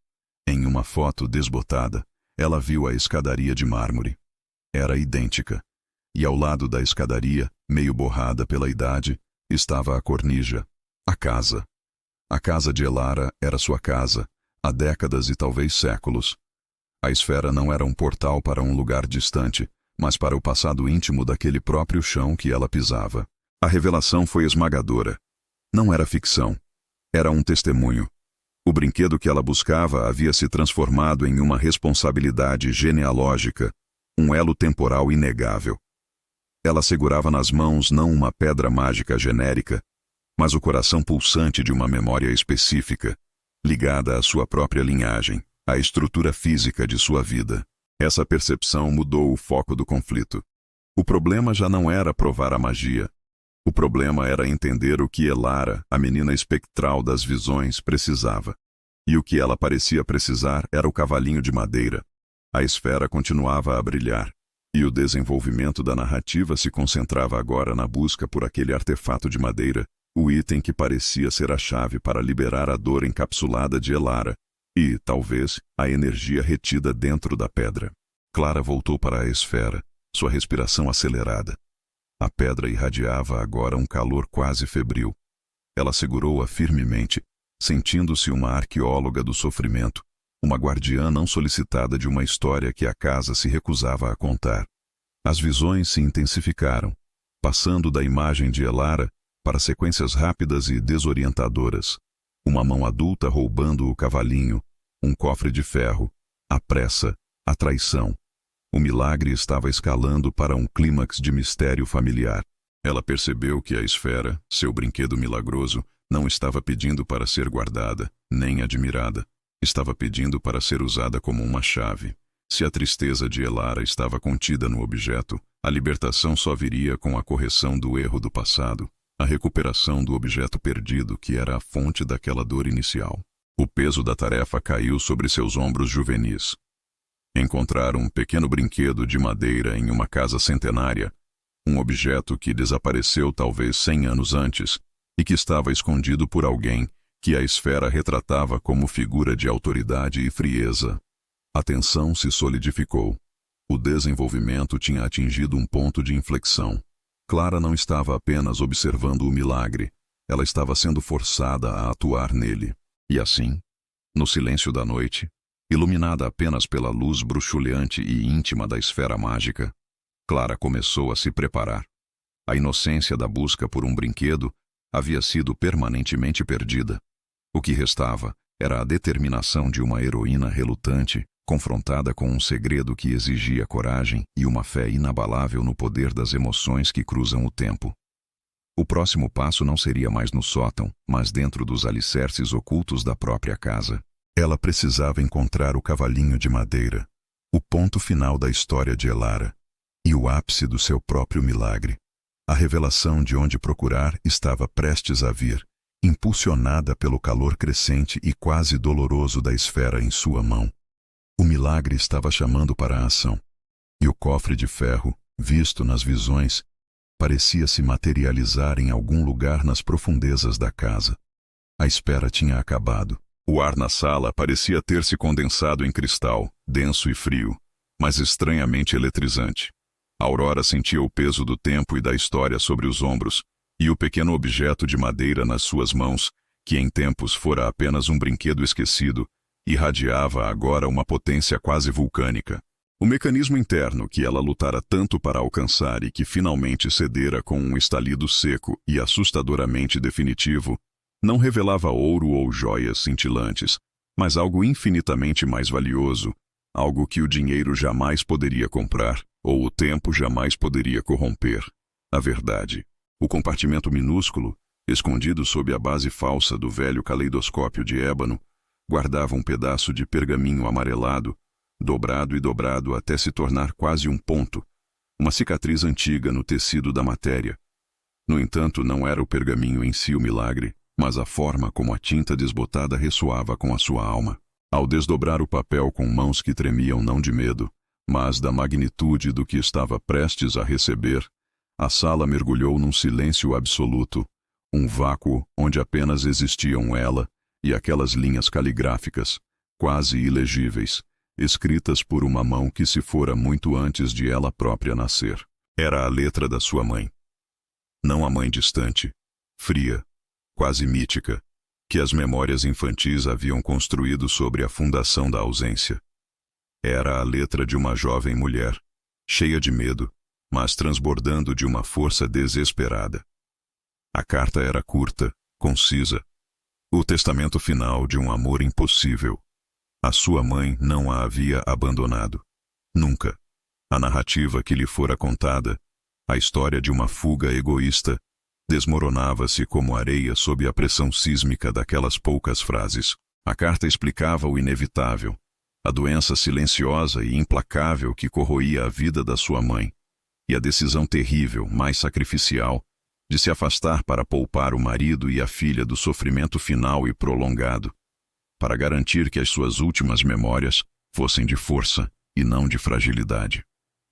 em uma foto desbotada, ela viu a escadaria de mármore. Era idêntica. E ao lado da escadaria, meio borrada pela idade, estava a cornija, a casa. A casa de Elara era sua casa, há décadas e talvez séculos. A esfera não era um portal para um lugar distante, mas para o passado íntimo daquele próprio chão que ela pisava. A revelação foi esmagadora. Não era ficção. Era um testemunho. O brinquedo que ela buscava havia se transformado em uma responsabilidade genealógica, um elo temporal inegável. Ela segurava nas mãos não uma pedra mágica genérica, mas o coração pulsante de uma memória específica, ligada à sua própria linhagem, à estrutura física de sua vida. Essa percepção mudou o foco do conflito. O problema já não era provar a magia. O problema era entender o que Elara, a menina espectral das visões, precisava. E o que ela parecia precisar era o cavalinho de madeira. A esfera continuava a brilhar, e o desenvolvimento da narrativa se concentrava agora na busca por aquele artefato de madeira, o item que parecia ser a chave para liberar a dor encapsulada de Elara e, talvez, a energia retida dentro da pedra. Clara voltou para a esfera, sua respiração acelerada. A pedra irradiava agora um calor quase febril. Ela segurou-a firmemente, sentindo-se uma arqueóloga do sofrimento, uma guardiã não solicitada de uma história que a casa se recusava a contar. As visões se intensificaram, passando da imagem de Elara para sequências rápidas e desorientadoras. Uma mão adulta roubando o cavalinho, um cofre de ferro, a pressa, a traição. O milagre estava escalando para um clímax de mistério familiar. Ela percebeu que a esfera, seu brinquedo milagroso, não estava pedindo para ser guardada, nem admirada. Estava pedindo para ser usada como uma chave. Se a tristeza de Elara estava contida no objeto, a libertação só viria com a correção do erro do passado, a recuperação do objeto perdido que era a fonte daquela dor inicial. O peso da tarefa caiu sobre seus ombros juvenis. Encontrar um pequeno brinquedo de madeira em uma casa centenária, um objeto que desapareceu talvez 100 anos antes e que estava escondido por alguém que a esfera retratava como figura de autoridade e frieza. A tensão se solidificou. O desenvolvimento tinha atingido um ponto de inflexão. Clara não estava apenas observando o milagre, ela estava sendo forçada a atuar nele. E assim, no silêncio da noite, iluminada apenas pela luz bruxuleante e íntima da esfera mágica, Clara começou a se preparar. A inocência da busca por um brinquedo havia sido permanentemente perdida. O que restava era a determinação de uma heroína relutante, confrontada com um segredo que exigia coragem e uma fé inabalável no poder das emoções que cruzam o tempo. O próximo passo não seria mais no sótão, mas dentro dos alicerces ocultos da própria casa. Ela precisava encontrar o cavalinho de madeira, o ponto final da história de Elara, e o ápice do seu próprio milagre. A revelação de onde procurar estava prestes a vir, impulsionada pelo calor crescente e quase doloroso da esfera em sua mão. O milagre estava chamando para a ação, e o cofre de ferro, visto nas visões, parecia se materializar em algum lugar nas profundezas da casa. A espera tinha acabado. O ar na sala parecia ter se condensado em cristal, denso e frio, mas estranhamente eletrizante. Aurora sentia o peso do tempo e da história sobre os ombros, e o pequeno objeto de madeira nas suas mãos, que em tempos fora apenas um brinquedo esquecido, irradiava agora uma potência quase vulcânica. O mecanismo interno que ela lutara tanto para alcançar e que finalmente cedera com um estalido seco e assustadoramente definitivo, não revelava ouro ou joias cintilantes, mas algo infinitamente mais valioso, algo que o dinheiro jamais poderia comprar, ou o tempo jamais poderia corromper. A verdade. O compartimento minúsculo, escondido sob a base falsa do velho caleidoscópio de ébano, guardava um pedaço de pergaminho amarelado, dobrado e dobrado até se tornar quase um ponto, uma cicatriz antiga no tecido da matéria. No entanto, não era o pergaminho em si o milagre, mas a forma como a tinta desbotada ressoava com a sua alma. Ao desdobrar o papel com mãos que tremiam não de medo, mas da magnitude do que estava prestes a receber, a sala mergulhou num silêncio absoluto, um vácuo onde apenas existiam ela e aquelas linhas caligráficas, quase ilegíveis, escritas por uma mão que se fora muito antes de ela própria nascer. Era a letra da sua mãe. Não a mãe distante, fria, quase mítica, que as memórias infantis haviam construído sobre a fundação da ausência. Era a letra de uma jovem mulher, cheia de medo, mas transbordando de uma força desesperada. A carta era curta, concisa, o testamento final de um amor impossível. A sua mãe não a havia abandonado. Nunca. A narrativa que lhe fora contada, a história de uma fuga egoísta, desmoronava-se como areia sob a pressão sísmica daquelas poucas frases. A carta explicava o inevitável, a doença silenciosa e implacável que corroía a vida da sua mãe, e a decisão terrível, mais sacrificial, de se afastar para poupar o marido e a filha do sofrimento final e prolongado, para garantir que as suas últimas memórias fossem de força e não de fragilidade.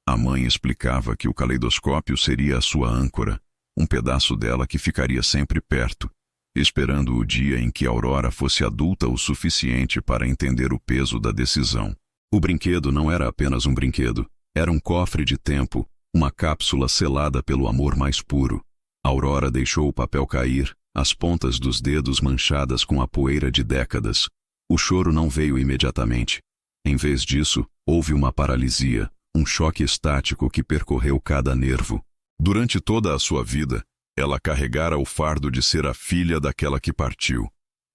A mãe explicava que o caleidoscópio seria a sua âncora, um pedaço dela que ficaria sempre perto, esperando o dia em que Aurora fosse adulta o suficiente para entender o peso da decisão. O brinquedo não era apenas um brinquedo, era um cofre de tempo, uma cápsula selada pelo amor mais puro. Aurora deixou o papel cair, as pontas dos dedos manchadas com a poeira de décadas. O choro não veio imediatamente. Em vez disso, houve uma paralisia, um choque estático que percorreu cada nervo. Durante toda a sua vida, ela carregara o fardo de ser a filha daquela que partiu,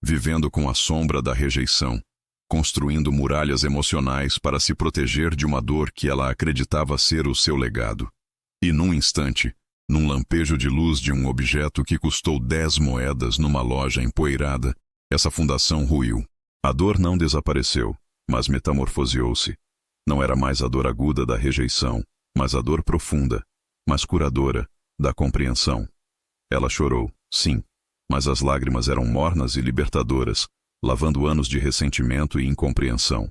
vivendo com a sombra da rejeição, construindo muralhas emocionais para se proteger de uma dor que ela acreditava ser o seu legado. E num instante, num lampejo de luz de um objeto que custou 10 moedas numa loja empoeirada, essa fundação ruiu. A dor não desapareceu, mas metamorfoseou-se. Não era mais a dor aguda da rejeição, mas a dor profunda, mas curadora, da compreensão. Ela chorou, sim, mas as lágrimas eram mornas e libertadoras, lavando anos de ressentimento e incompreensão.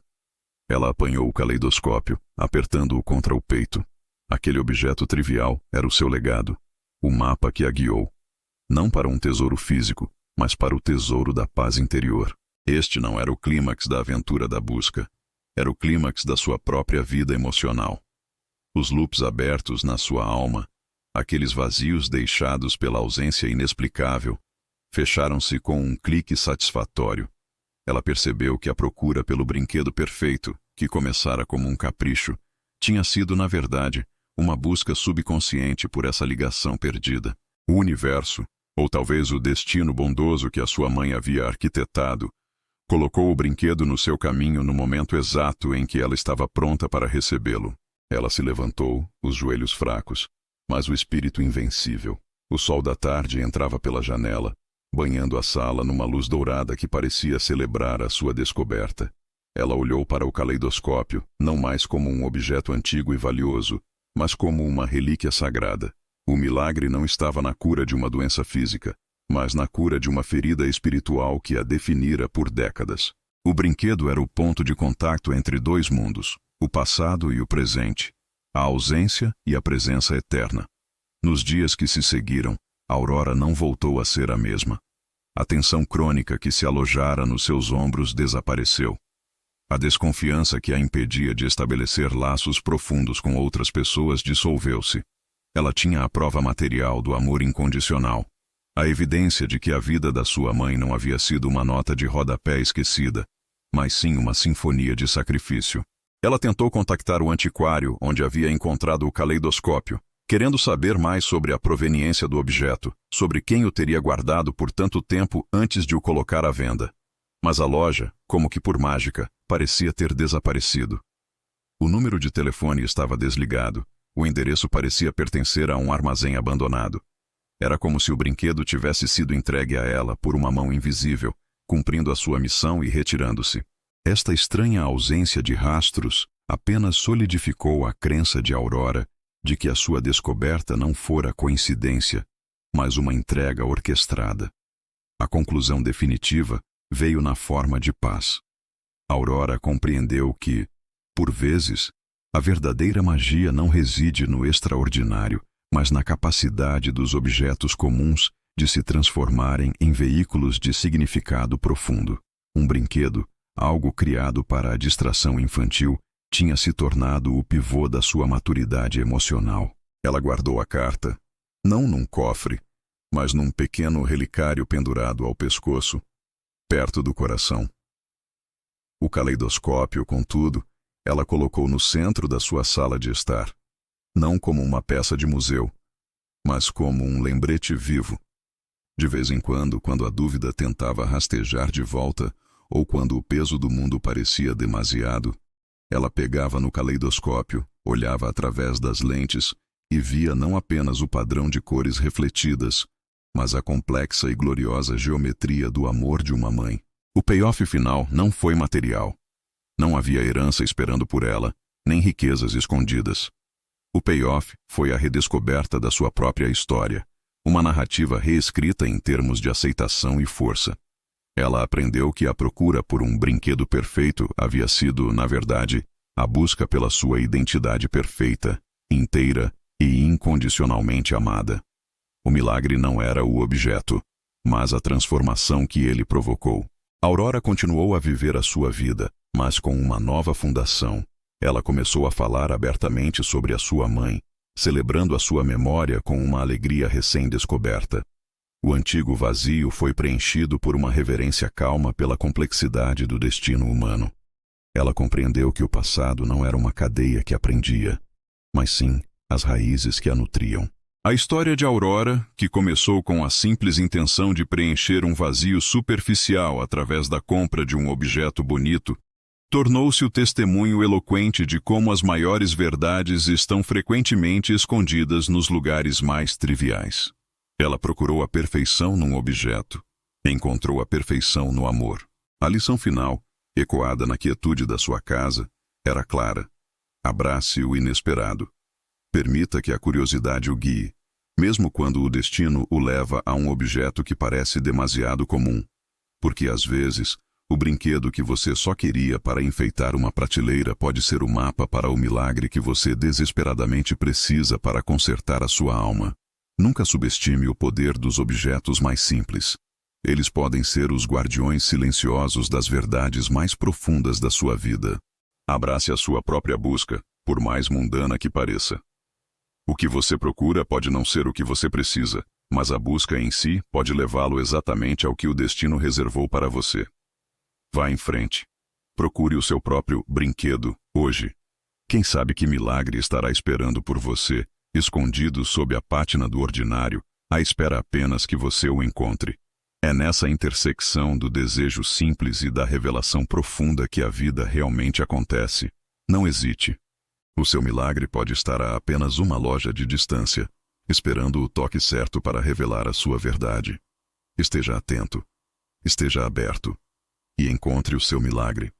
Ela apanhou o caleidoscópio, apertando-o contra o peito. Aquele objeto trivial era o seu legado, o mapa que a guiou. Não para um tesouro físico, mas para o tesouro da paz interior. Este não era o clímax da aventura da busca. Era o clímax da sua própria vida emocional. Os loops abertos na sua alma, aqueles vazios deixados pela ausência inexplicável, fecharam-se com um clique satisfatório. Ela percebeu que a procura pelo brinquedo perfeito, que começara como um capricho, tinha sido, na verdade, uma busca subconsciente por essa ligação perdida. O universo, ou talvez o destino bondoso que a sua mãe havia arquitetado, colocou o brinquedo no seu caminho no momento exato em que ela estava pronta para recebê-lo. Ela se levantou, os joelhos fracos, mas o espírito invencível. O sol da tarde entrava pela janela, banhando a sala numa luz dourada que parecia celebrar a sua descoberta. Ela olhou para o caleidoscópio, não mais como um objeto antigo e valioso, mas como uma relíquia sagrada. O milagre não estava na cura de uma doença física, mas na cura de uma ferida espiritual que a definira por décadas. O brinquedo era o ponto de contato entre dois mundos, o passado e o presente, a ausência e a presença eterna. Nos dias que se seguiram, Aurora não voltou a ser a mesma. A tensão crônica que se alojara nos seus ombros desapareceu. A desconfiança que a impedia de estabelecer laços profundos com outras pessoas dissolveu-se. Ela tinha a prova material do amor incondicional. A evidência de que a vida da sua mãe não havia sido uma nota de rodapé esquecida, mas sim uma sinfonia de sacrifício. Ela tentou contactar o antiquário onde havia encontrado o caleidoscópio, querendo saber mais sobre a proveniência do objeto, sobre quem o teria guardado por tanto tempo antes de o colocar à venda. Mas a loja, como que por mágica, parecia ter desaparecido. O número de telefone estava desligado. O endereço parecia pertencer a um armazém abandonado. Era como se o brinquedo tivesse sido entregue a ela por uma mão invisível, cumprindo a sua missão e retirando-se. Esta estranha ausência de rastros apenas solidificou a crença de Aurora de que a sua descoberta não fora coincidência, mas uma entrega orquestrada. A conclusão definitiva veio na forma de paz. Aurora compreendeu que, por vezes, a verdadeira magia não reside no extraordinário, mas na capacidade dos objetos comuns de se transformarem em veículos de significado profundo. Um brinquedo, algo criado para a distração infantil, tinha se tornado o pivô da sua maturidade emocional. Ela guardou a carta, não num cofre, mas num pequeno relicário pendurado ao pescoço, perto do coração. O caleidoscópio, contudo, ela colocou no centro da sua sala de estar, não como uma peça de museu, mas como um lembrete vivo. De vez em quando a dúvida tentava rastejar de volta, ou quando o peso do mundo parecia demasiado, ela pegava no caleidoscópio, olhava através das lentes e via não apenas o padrão de cores refletidas, mas a complexa e gloriosa geometria do amor de uma mãe. O payoff final não foi material. Não havia herança esperando por ela, nem riquezas escondidas. O payoff foi a redescoberta da sua própria história, uma narrativa reescrita em termos de aceitação e força. Ela aprendeu que a procura por um brinquedo perfeito havia sido, na verdade, a busca pela sua identidade perfeita, inteira e incondicionalmente amada. O milagre não era o objeto, mas a transformação que ele provocou. Aurora continuou a viver a sua vida, mas com uma nova fundação. Ela começou a falar abertamente sobre a sua mãe, celebrando a sua memória com uma alegria recém-descoberta. O antigo vazio foi preenchido por uma reverência calma pela complexidade do destino humano. Ela compreendeu que o passado não era uma cadeia que a prendia, mas sim as raízes que a nutriam. A história de Aurora, que começou com a simples intenção de preencher um vazio superficial através da compra de um objeto bonito, tornou-se o testemunho eloquente de como as maiores verdades estão frequentemente escondidas nos lugares mais triviais. Ela procurou a perfeição num objeto, encontrou a perfeição no amor. A lição final, ecoada na quietude da sua casa, era clara: abrace o inesperado. Permita que a curiosidade o guie, mesmo quando o destino o leva a um objeto que parece demasiado comum, porque às vezes o brinquedo que você só queria para enfeitar uma prateleira pode ser o mapa para o milagre que você desesperadamente precisa para consertar a sua alma. Nunca subestime o poder dos objetos mais simples. Eles podem ser os guardiões silenciosos das verdades mais profundas da sua vida. Abrace a sua própria busca, por mais mundana que pareça. O que você procura pode não ser o que você precisa, mas a busca em si pode levá-lo exatamente ao que o destino reservou para você. Vá em frente. Procure o seu próprio brinquedo, hoje. Quem sabe que milagre estará esperando por você, escondido sob a pátina do ordinário, à espera apenas que você o encontre. É nessa intersecção do desejo simples e da revelação profunda que a vida realmente acontece. Não hesite. O seu milagre pode estar a apenas uma loja de distância, esperando o toque certo para revelar a sua verdade. Esteja atento. Esteja aberto. E encontre o seu milagre.